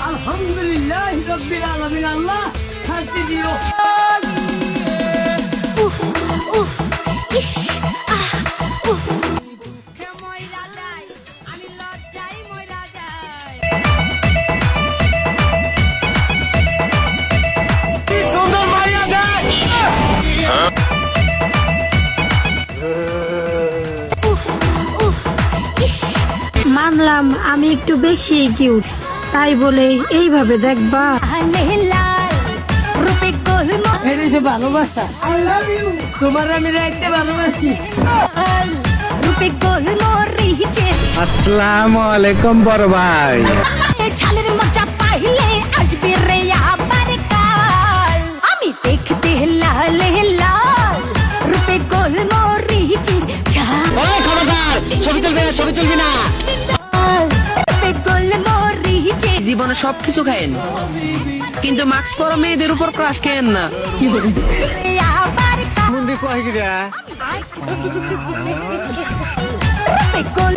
আলহামদুলিল্লাহ রাব্বিল আলামিন। আল্লাহ শান্তি দিও। উফ উফ ইস আহ উফ উফ উফ ইস। মানলাম আমি একটু বেশি কিউট, তাই বলে এইভাবে দেখবা? এটা যে ভালোবাসা। I love you. তোমার আমি রাখতে ভালোবাসি। আসসালামু আলাইকুম বড় ভাই। ছালের মজা পাইলে আসবে রে আবার কাল। আমি দেখতে লাল লাল রূপে গোল মরিচের ঝাল। ওই খবরদার, ছবি তুলবি না, ছবি তুলবি না। রূপে গোল মরিচের জীবনে সবকিছু খায়েন, কিন্তু মাস্ক পরা মেয়েদের উপর ক্রাশ খায়েন না। আবার কাল। মুন্ডি কয় গিরা রূপে গোল